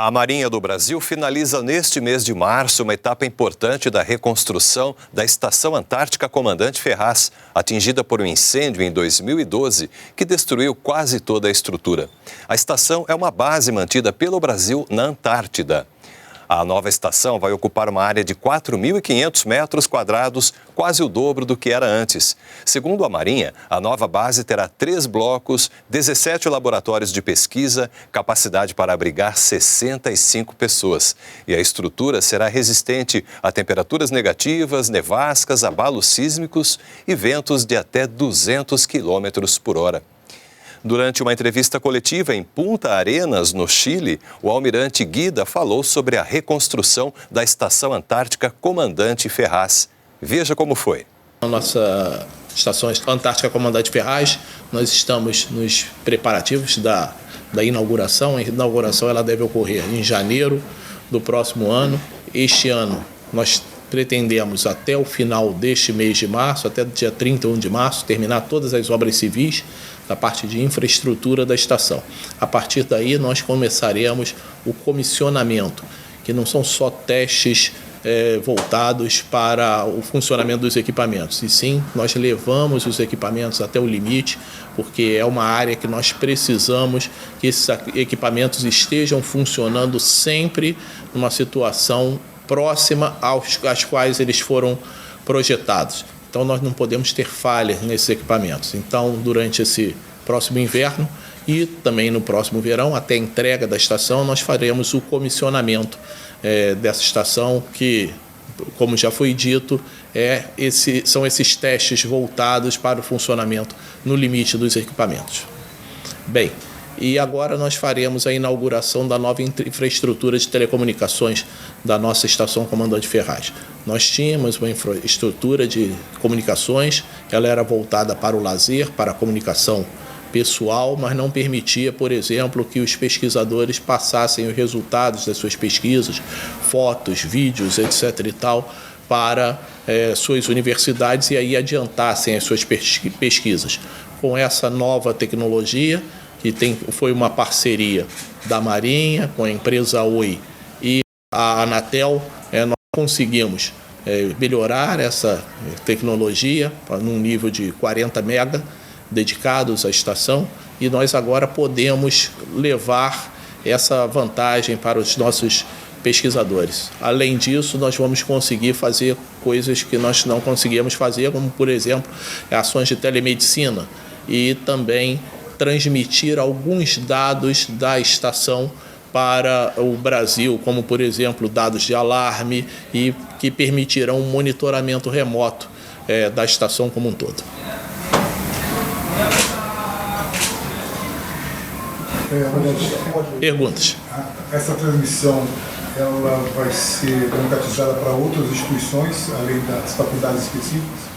A Marinha do Brasil finaliza neste mês de março uma etapa importante da reconstrução da Estação Antártica Comandante Ferraz, atingida por um incêndio em 2012 que destruiu quase toda a estrutura. A estação é uma base mantida pelo Brasil na Antártida. A nova estação vai ocupar uma área de 4.500 metros quadrados, quase o dobro do que era antes. Segundo a Marinha, a nova base terá 3 blocos, 17 laboratórios de pesquisa, capacidade para abrigar 65 pessoas. E a estrutura será resistente a temperaturas negativas, nevascas, abalos sísmicos e ventos de até 200 km por hora. Durante uma entrevista coletiva em Punta Arenas, no Chile, o almirante Guida falou sobre a reconstrução da Estação Antártica Comandante Ferraz. Veja como foi. A nossa Estação Antártica Comandante Ferraz, nós estamos nos preparativos da inauguração. A inauguração ela deve ocorrer em janeiro do próximo ano. Este ano nós pretendemos até o final deste mês de março, até o dia 31 de março, terminar todas as obras civis da parte de infraestrutura da estação. A partir daí nós começaremos o comissionamento, que não são só testes voltados para o funcionamento dos equipamentos, e sim nós levamos os equipamentos até o limite, porque é uma área que nós precisamos que esses equipamentos estejam funcionando sempre numa situação próxima às quais eles foram projetados. Então nós não podemos ter falhas nesses equipamentos. Então, durante esse próximo inverno e também no próximo verão, até a entrega da estação, nós faremos o comissionamento dessa estação, que, como já foi dito, são esses testes voltados para o funcionamento no limite dos equipamentos. Bem, e agora nós faremos a inauguração da nova infraestrutura de telecomunicações da nossa Estação Comandante Ferraz. Nós tínhamos uma infraestrutura de comunicações, ela era voltada para o lazer, para a comunicação pessoal, mas não permitia, por exemplo, que os pesquisadores passassem os resultados das suas pesquisas, fotos, vídeos, etc. e tal, para suas universidades e aí adiantassem as suas pesquisas. Com essa nova tecnologia, que foi uma parceria da Marinha com a empresa Oi e a Anatel, nós conseguimos melhorar essa tecnologia num nível de 40 mega dedicados à estação, e nós agora podemos levar essa vantagem para os nossos pesquisadores. Além disso, nós vamos conseguir fazer coisas que nós não conseguíamos fazer, como, por exemplo, ações de telemedicina e também transmitir alguns dados da estação para o Brasil, como, por exemplo, dados de alarme, e que permitirão um monitoramento remoto da estação como um todo. Perguntas? Essa transmissão ela vai ser democratizada para outras instituições, além das faculdades específicas?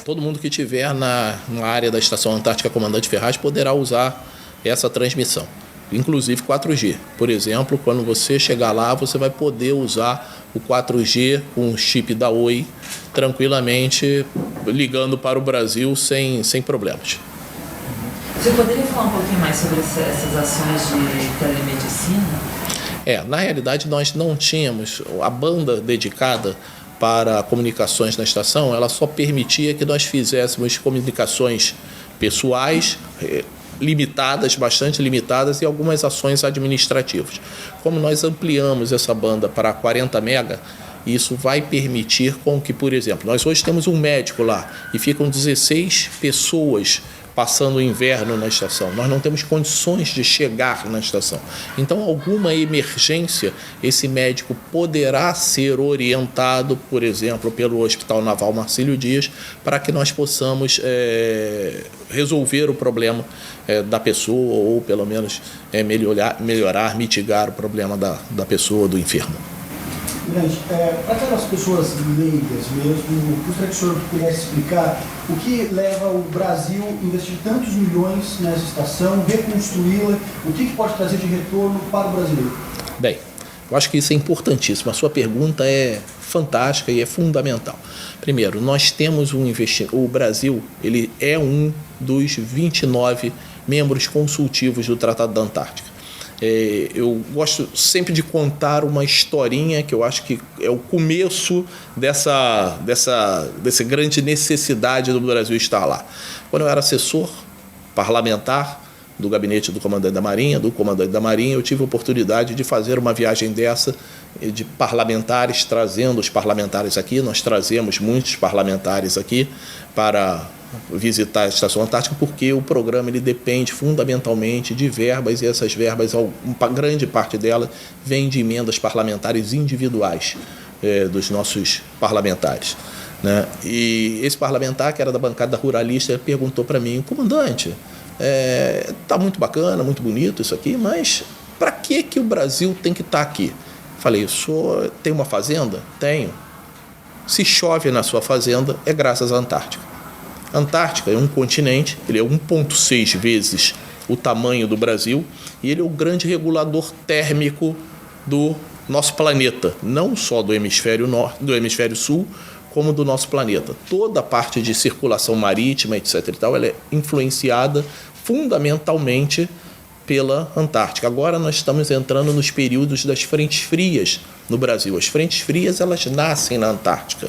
Todo mundo que estiver na área da Estação Antártica Comandante Ferraz poderá usar essa transmissão, inclusive 4G. Por exemplo, quando você chegar lá, você vai poder usar o 4G com o chip da Oi tranquilamente, ligando para o Brasil sem problemas. Você poderia falar um pouquinho mais sobre essas ações de telemedicina? Na realidade, nós não tínhamos a banda dedicada para comunicações na estação, ela só permitia que nós fizéssemos comunicações pessoais, limitadas, bastante limitadas, e algumas ações administrativas. Como nós ampliamos essa banda para 40 mega, isso vai permitir com que, por exemplo, nós hoje temos um médico lá e ficam 16 pessoas passando o inverno na estação. Nós não temos condições de chegar na estação. Então, alguma emergência, esse médico poderá ser orientado, por exemplo, pelo Hospital Naval Marcílio Dias, para que nós possamos resolver o problema da pessoa, ou pelo menos melhorar, mitigar o problema da pessoa, do enfermo. Para aquelas pessoas leigas mesmo, gostaria que o senhor pudesse explicar o que leva o Brasil a investir tantos milhões nessa estação, reconstruí-la, o que pode trazer de retorno para o brasileiro? Bem, eu acho que isso é importantíssimo. A sua pergunta é fantástica e é fundamental. Primeiro, nós temos um investimento. O Brasil ele é um dos 29 membros consultivos do Tratado da Antártica. Eu gosto sempre de contar uma historinha que eu acho que é o começo dessa grande necessidade do Brasil estar lá. Quando eu era assessor parlamentar do gabinete do comandante da Marinha, eu tive a oportunidade de fazer uma viagem dessa, de parlamentares, trazendo os parlamentares aqui. Nós trazemos muitos parlamentares aqui para visitar a Estação Antártica, porque o programa ele depende fundamentalmente de verbas, e essas verbas, uma grande parte delas, vem de emendas parlamentares individuais dos nossos parlamentares, né? E esse parlamentar, que era da bancada ruralista, perguntou para mim: comandante, tá muito bacana, muito bonito isso aqui, mas para que o Brasil tem que estar aqui? Falei: o senhor tem uma fazenda? Tenho. Se chove na sua fazenda, é graças à Antártica. A Antártica é um continente, ele é 1,6 vezes o tamanho do Brasil, e ele é o grande regulador térmico do nosso planeta, não só do hemisfério norte, do hemisfério sul, como do nosso planeta. Toda a parte de circulação marítima, etc. e tal, ela é influenciada fundamentalmente pela Antártica. Agora nós estamos entrando nos períodos das frentes frias no Brasil. As frentes frias, elas nascem na Antártica,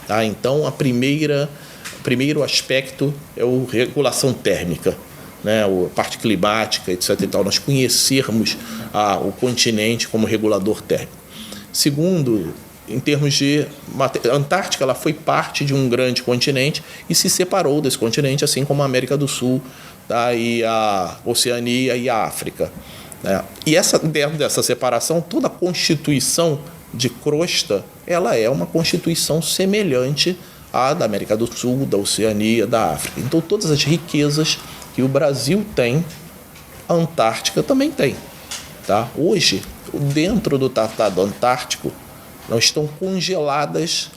tá? Então, o primeiro aspecto é a regulação térmica, né? A parte climática, etc. e tal, nós conhecermos o continente como regulador térmico. Segundo, em termos de... A Antártica, ela foi parte de um grande continente e se separou desse continente, assim como a América do Sul, tá? E a Oceania e a África, né? E dentro dessa separação, toda a constituição de crosta, ela é uma constituição semelhante à da América do Sul, da Oceania, da África. Então, todas as riquezas que o Brasil tem, a Antártica também tem, tá? Hoje, dentro do Tratado Antártico, não estão congeladas,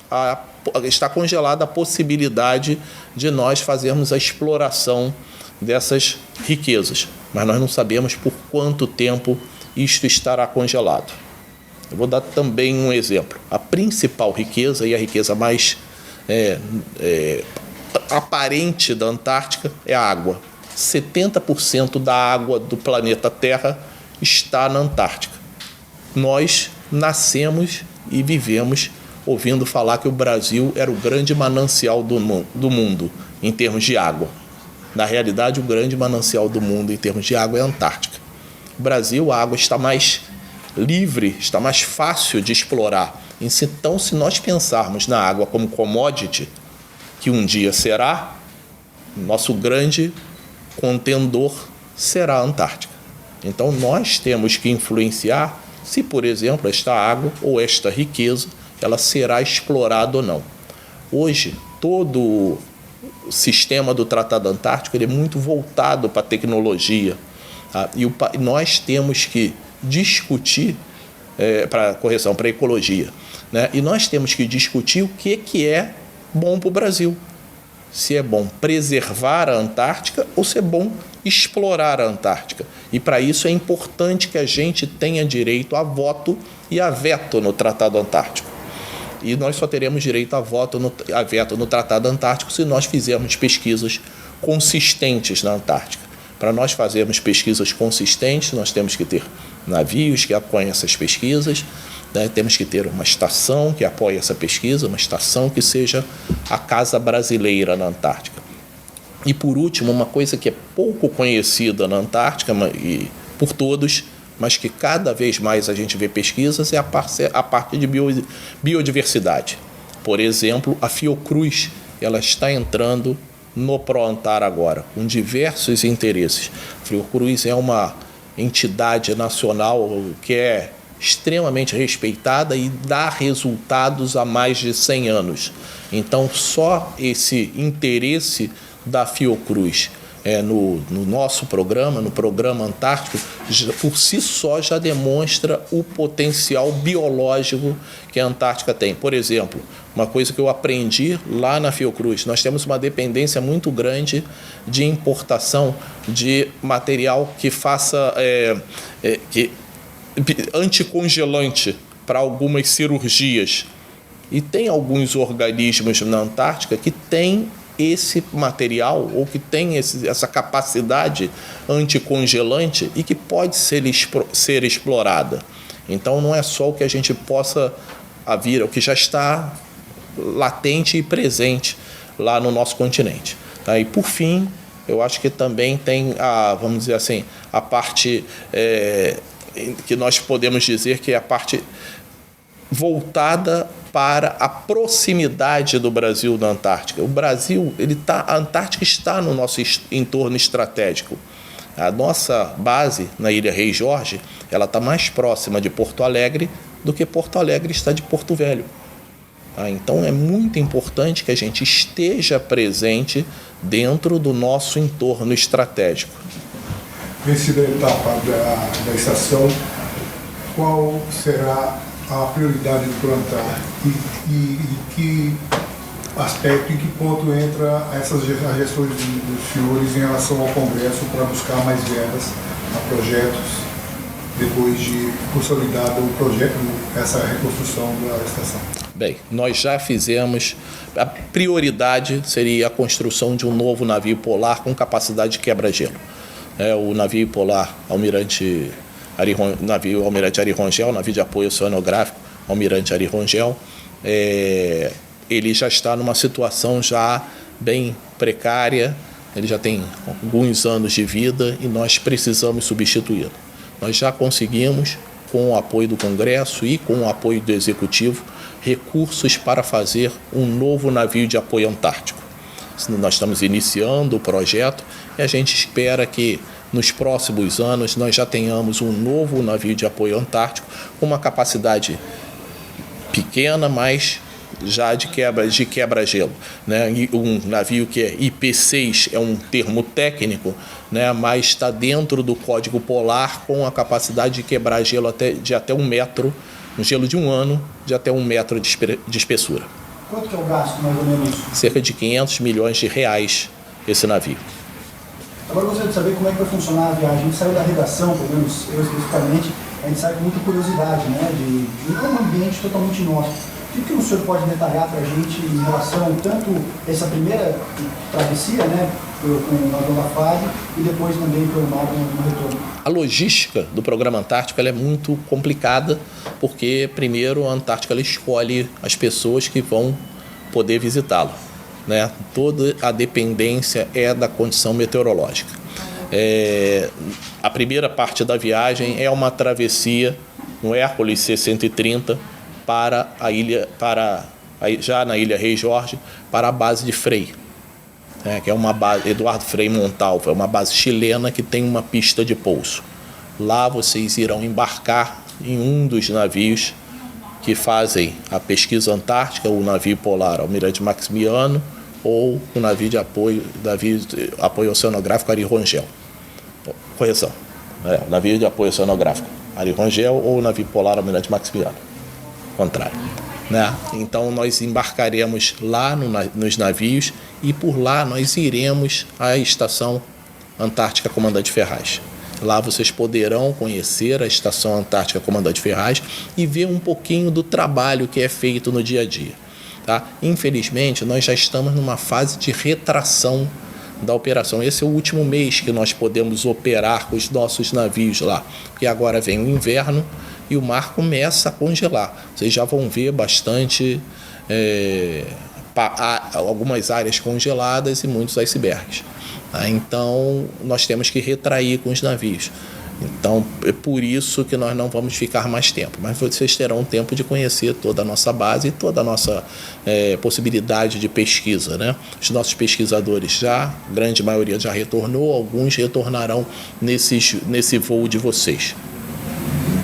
está congelada a possibilidade de nós fazermos a exploração dessas riquezas, mas nós não sabemos por quanto tempo isto estará congelado. Eu vou dar também um exemplo. A principal riqueza, e a riqueza mais aparente da Antártica, é a água. 70% da água do planeta Terra está na Antártica. Nós nascemos e vivemos ouvindo falar que o Brasil era o grande manancial do mundo em termos de água. Na realidade, o grande manancial do mundo em termos de água é a Antártica. No Brasil, a água está mais livre, está mais fácil de explorar. Então, se nós pensarmos na água como commodity, que um dia será, nosso grande contendor será a Antártica. Então, nós temos que influenciar se, por exemplo, esta água ou esta riqueza, ela será explorada ou não. Hoje, todo o sistema do Tratado Antártico ele é muito voltado para a tecnologia, tá? E nós temos que discutir, para a ecologia, né? E nós temos que discutir o que é bom para o Brasil. Se é bom preservar a Antártica ou se é bom explorar a Antártica. E para isso é importante que a gente tenha direito a voto e a veto no Tratado Antártico. E nós só teremos direito a veto no Tratado Antártico se nós fizermos pesquisas consistentes na Antártica. Para nós fazermos pesquisas consistentes, nós temos que ter navios que apoiem essas pesquisas, né? Temos que ter uma estação que apoie essa pesquisa, uma estação que seja a casa brasileira na Antártica. E, por último, uma coisa que é pouco conhecida na Antártica e por todos, mas que cada vez mais a gente vê pesquisas, é a parte de biodiversidade. Por exemplo, a Fiocruz, ela está entrando no ProAntar agora, com diversos interesses. A Fiocruz é uma entidade nacional que é extremamente respeitada e dá resultados há mais de 100 anos. Então, só esse interesse da Fiocruz no nosso programa, no Programa Antártico, por si só já demonstra o potencial biológico que a Antártica tem. Por exemplo, uma coisa que eu aprendi lá na Fiocruz, nós temos uma dependência muito grande de importação de material que faça anticongelante para algumas cirurgias. E tem alguns organismos na Antártica que têm esse material ou que tem essa capacidade anticongelante e que pode ser explorada. Então não é só o que a gente possa vir, o que já está latente e presente lá no nosso continente. Tá? E por fim, eu acho que também tem vamos dizer assim, a parte que nós podemos dizer que é a parte voltada para a proximidade do Brasil da Antártica. O Brasil, a Antártica está no nosso entorno estratégico. A nossa base na Ilha Rei Jorge, ela está mais próxima de Porto Alegre do que Porto Alegre está de Porto Velho. Então é muito importante que a gente esteja presente dentro do nosso entorno estratégico. Vencida a etapa da estação, qual será a prioridade do plantar e que aspecto, em que ponto entra essas gestões dos senhores em relação ao Congresso para buscar mais verbas a projetos depois de consolidado o projeto, essa reconstrução da estação? Bem, nós já fizemos, a prioridade seria a construção de um novo navio polar com capacidade de quebra-gelo. O navio polar Almirante Ari Rongel, navio de apoio oceanográfico Almirante Ari Rongel, ele já está numa situação já bem precária, ele já tem alguns anos de vida e nós precisamos substituí-lo. Nós já conseguimos, com o apoio do Congresso e com o apoio do Executivo, recursos para fazer um novo navio de apoio antártico. Nós estamos iniciando o projeto e a gente espera que nos próximos anos nós já tenhamos um novo navio de apoio antártico com uma capacidade pequena, mas já de quebra-gelo. Né? Um navio que é IP6 é um termo técnico, né? Mas está dentro do Código Polar com a capacidade de quebrar gelo de até 1 metro, um gelo de 1 ano, de até 1 metro de espessura. Quanto que é o gasto, mais ou menos? Cerca de 500 milhões de reais esse navio. Agora eu gostaria de saber como é que vai funcionar a viagem. A gente saiu da redação, pelo menos eu especificamente, a gente sai com muita curiosidade, né, de um ambiente totalmente nosso. O que o senhor pode detalhar para a gente em relação tanto essa primeira travessia, né, com o avião da FAB e depois também pelo mar no retorno? A logística do programa Antártico ela é muito complicada, porque primeiro a Antártica ela escolhe as pessoas que vão poder visitá-la, né? Toda a dependência é da condição meteorológica. A primeira parte da viagem é uma travessia no Hércules C-130 para a ilha, já na Ilha Rei Jorge, para a base de Frei, que é uma base, Eduardo Frei Montalva, é uma base chilena que tem uma pista de pouso. Lá vocês irão embarcar em um dos navios que fazem a pesquisa antártica, o navio polar Almirante Maximiano ou o navio de apoio oceanográfico Ari Rongel. Correção, o navio de apoio oceanográfico Ari Rongel ou o navio polar Almirante Maximiano. Contrário. Né? Então nós embarcaremos lá nos navios e por lá nós iremos à Estação Antártica Comandante Ferraz. Lá vocês poderão conhecer a Estação Antártica Comandante Ferraz e ver um pouquinho do trabalho que é feito no dia a dia. Tá? Infelizmente, nós já estamos numa fase de retração da operação. Esse é o último mês que nós podemos operar com os nossos navios lá, porque agora vem o inverno e o mar começa a congelar. Vocês já vão ver bastante algumas áreas congeladas e muitos icebergs. Então, nós temos que retrair com os navios. Então, é por isso que nós não vamos ficar mais tempo. Mas vocês terão tempo de conhecer toda a nossa base e toda a nossa possibilidade de pesquisa, né? Os nossos pesquisadores a grande maioria já retornou, alguns retornarão nesse voo de vocês.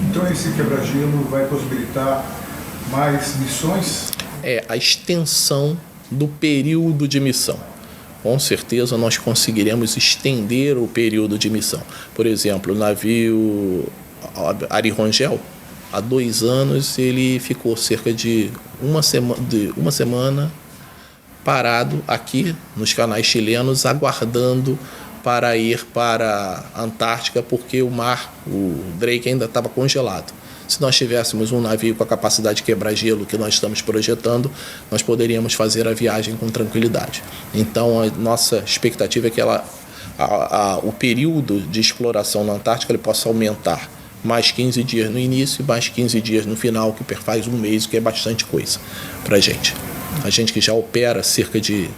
Então esse quebra-gelo vai possibilitar mais missões? A extensão do período de missão. Com certeza nós conseguiremos estender o período de missão. Por exemplo, o navio Ari Rongel, há 2 anos, ele ficou cerca de uma semana parado aqui nos canais chilenos, aguardando para ir para a Antártica, porque o Drake ainda estava congelado. Se nós tivéssemos um navio com a capacidade de quebrar gelo que nós estamos projetando, nós poderíamos fazer a viagem com tranquilidade. Então, a nossa expectativa é que o período de exploração na Antártica ele possa aumentar mais 15 dias no início e mais 15 dias no final, que faz um mês, que é bastante coisa para a gente. A gente que já opera cerca de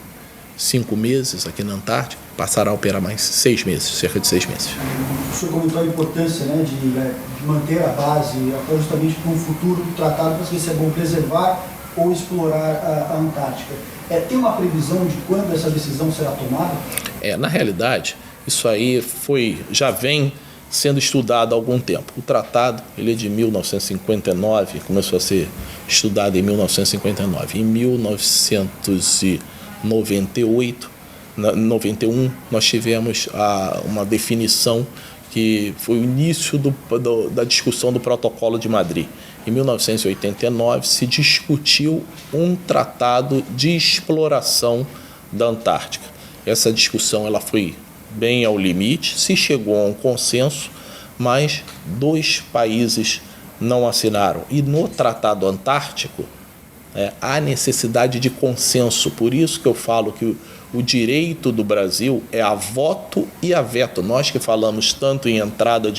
5 meses aqui na Antártica, passará a operar mais 6 meses, cerca de 6 meses. O senhor comentou a importância, né, de manter a base, até justamente para um futuro tratado, para ver se é bom preservar ou explorar a Antártica. Tem uma previsão de quando essa decisão será tomada? Na realidade, isso aí já vem sendo estudado há algum tempo. O tratado ele é de 1959, começou a ser estudado em 1959. Em 1991, nós tivemos uma definição que foi o início da discussão do Protocolo de Madrid. Em 1989, se discutiu um tratado de exploração da Antártica. Essa discussão ela foi bem ao limite, se chegou a um consenso, mas 2 países não assinaram. E no Tratado Antártico, há necessidade de consenso. Por isso que eu falo que o direito do Brasil é a voto e a veto. Nós que falamos tanto em entrada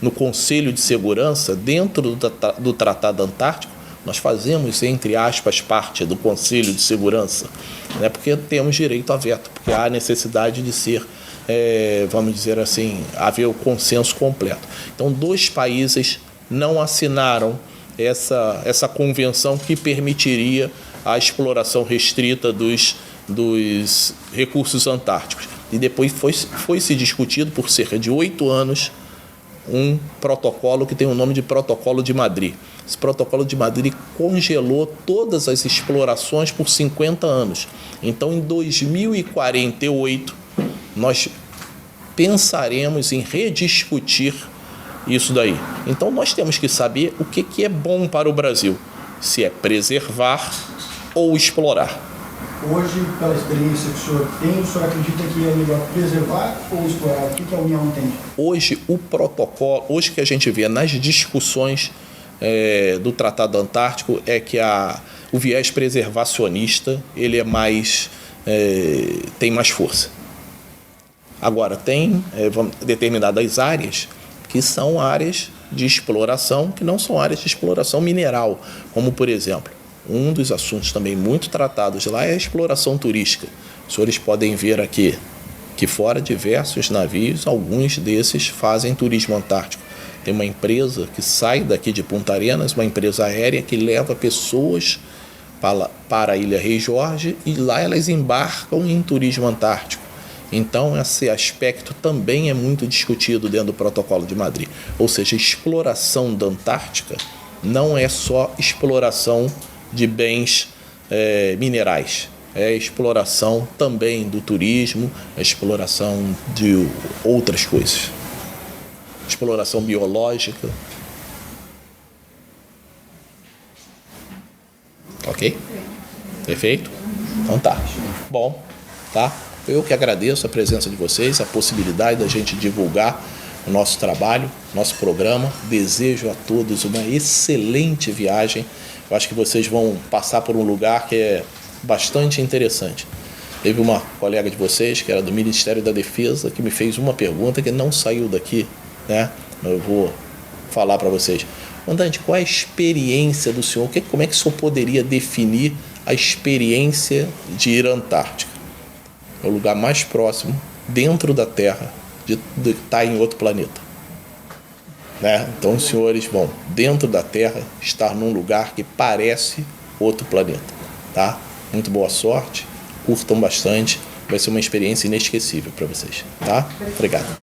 no Conselho de Segurança, dentro do Tratado Antártico, nós fazemos, entre aspas, parte do Conselho de Segurança, né, porque temos direito a veto, porque há necessidade de ser, vamos dizer assim, haver o consenso completo. Então, 2 países não assinaram essa convenção que permitiria a exploração restrita dos recursos antárticos. E depois foi se discutido por cerca de 8 anos um protocolo que tem o nome de Protocolo de Madrid. Esse Protocolo de Madrid congelou todas as explorações por 50 anos. Então, em 2048, nós pensaremos em rediscutir isso daí. Então, nós temos que saber o que é bom para o Brasil, se é preservar ou explorar. Hoje, pela experiência que o senhor tem, o senhor acredita que é melhor preservar ou explorar? O que a União entende? Hoje, o protocolo, hoje que a gente vê nas discussões do Tratado Antártico é que o viés preservacionista ele é tem mais força. Agora, tem determinadas áreas que são áreas de exploração, que não são áreas de exploração mineral, como, por exemplo, um dos assuntos também muito tratados lá é a exploração turística. Os senhores podem ver aqui que fora diversos navios, alguns desses fazem turismo antártico. Tem uma empresa que sai daqui de Punta Arenas, uma empresa aérea que leva pessoas para a Ilha Rei Jorge e lá elas embarcam em turismo antártico. Então, esse aspecto também é muito discutido dentro do Protocolo de Madrid. Ou seja, a exploração da Antártica não é só exploração de bens minerais. É a exploração também do turismo, a exploração de outras coisas. Exploração biológica. Ok? Perfeito? Então tá. Bom, tá? Eu que agradeço a presença de vocês, a possibilidade da gente divulgar o nosso trabalho, nosso programa. Desejo a todos uma excelente viagem. Eu acho que vocês vão passar por um lugar que é bastante interessante. Teve uma colega de vocês, que era do Ministério da Defesa, que me fez uma pergunta que não saiu daqui, né? Eu vou falar para vocês. Comandante, qual é a experiência do senhor? Como é que o senhor poderia definir a experiência de ir à Antártica? É o lugar mais próximo, dentro da Terra, de estar em outro planeta. Né? Então, os senhores vão, dentro da Terra, estar num lugar que parece outro planeta. Tá? Muito boa sorte, curtam bastante, vai ser uma experiência inesquecível para vocês. Tá? Obrigado.